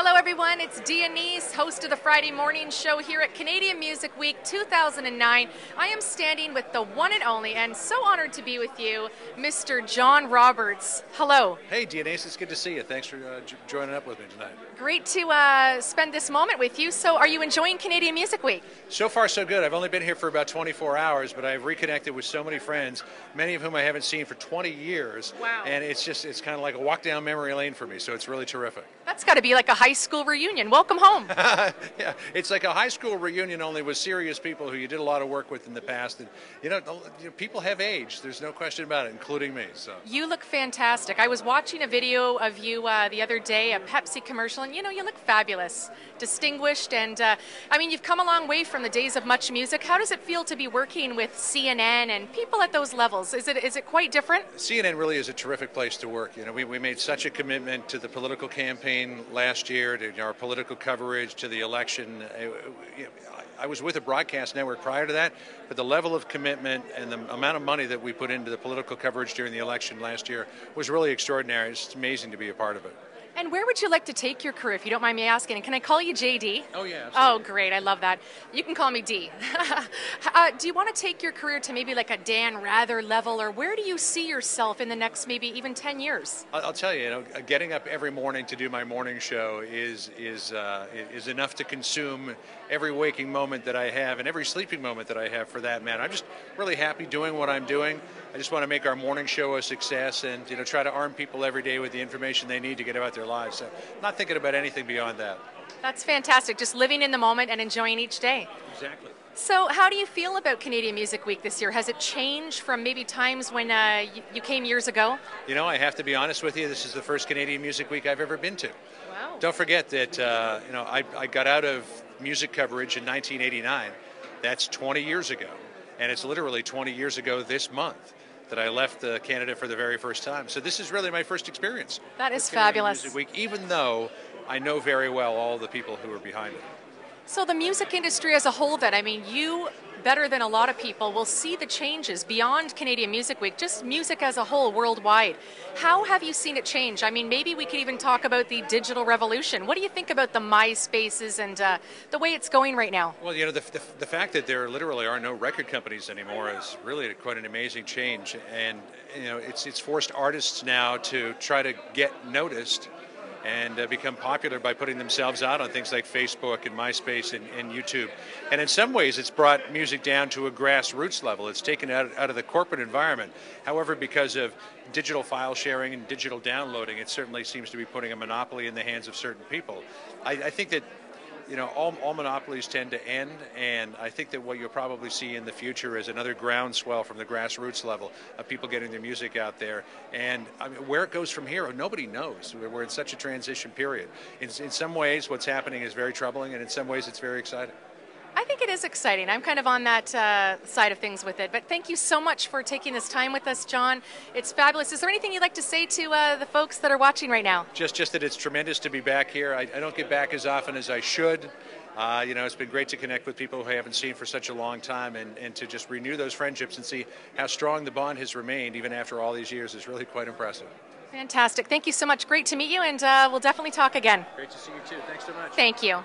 Hello everyone, it's Denise, host of the Friday morning show here at Canadian Music Week 2009. I am standing with the one and only, and so honored to be with you, Mr. John Roberts. Hello. Hey Denise, it's good to see you. Thanks for joining up with me tonight. Great to spend this moment with you. So are you enjoying Canadian Music Week? So far so good. I've only been here for about 24 hours, but I've reconnected with so many friends, many of whom I haven't seen for 20 years. Wow. And it's kind of like a walk down memory lane for me, so it's really terrific. That's got to be like a high school reunion. Welcome home. Yeah, it's like a high school reunion, only with serious people who you did a lot of work with in the past. And people have aged. There's no question about it, including me. So you look fantastic. I was watching a video of you the other day, a Pepsi commercial, and you look fabulous, distinguished, and you've come a long way from the days of Much Music. How does it feel to be working with CNN and people at those levels? Is it quite different? CNN really is a terrific place to work. We made such a commitment to the political campaign last year, to our political coverage, to the election. I was with a broadcast network prior to that, but the level of commitment and the amount of money that we put into the political coverage during the election last year was really extraordinary. It's amazing to be a part of it. And where would you like to take your career, if you don't mind me asking? And can I call you JD? Oh, yeah, absolutely. Oh, great. I love that. You can call me D. Do you want to take your career to maybe like a Dan Rather level, or where do you see yourself in the next maybe even 10 years? I'll tell you, getting up every morning to do my morning show is enough to consume every waking moment that I have and every sleeping moment that I have, for that matter. I'm just really happy doing what I'm doing. I just want to make our morning show a success and try to arm people every day with the information they need to get about their lives. So I'm not thinking about anything beyond that. That's fantastic. Just living in the moment and enjoying each day. Exactly. So how do you feel about Canadian Music Week this year? Has it changed from maybe times when you came years ago? I have to be honest with you. This is the first Canadian Music Week I've ever been to. Wow. Don't forget that I got out of music coverage in 1989. That's 20 years ago. And it's literally 20 years ago this month that I left Canada for the very first time. So this is really my first experience. That is fabulous. Music Week, even though I know very well all the people who are behind it. So the music industry as a whole then, you better than a lot of people will see the changes beyond Canadian Music Week, just music as a whole worldwide. How have you seen it change? Maybe we could even talk about the digital revolution. What do you think about the MySpaces and the way it's going right now? Well, the fact that there literally are no record companies anymore is really quite an amazing change. And, it's forced artists now to try to get noticed and become popular by putting themselves out on things like Facebook and MySpace and YouTube. And in some ways, it's brought music down to a grassroots level. It's taken it out of the corporate environment. However, because of digital file sharing and digital downloading, it certainly seems to be putting a monopoly in the hands of certain people. I think that all monopolies tend to end, and I think that what you'll probably see in the future is another groundswell from the grassroots level of people getting their music out there. And where it goes from here, nobody knows. We're in such a transition period. In some ways, what's happening is very troubling, and in some ways, it's very exciting. I think it is exciting. I'm kind of on that side of things with it. But thank you so much for taking this time with us, John. It's fabulous. Is there anything you'd like to say to the folks that are watching right now? Just that it's tremendous to be back here. I don't get back as often as I should. It's been great to connect with people who I haven't seen for such a long time, and to just renew those friendships and see how strong the bond has remained even after all these years is really quite impressive. Fantastic. Thank you so much. Great to meet you, and we'll definitely talk again. Great to see you too. Thanks so much. Thank you.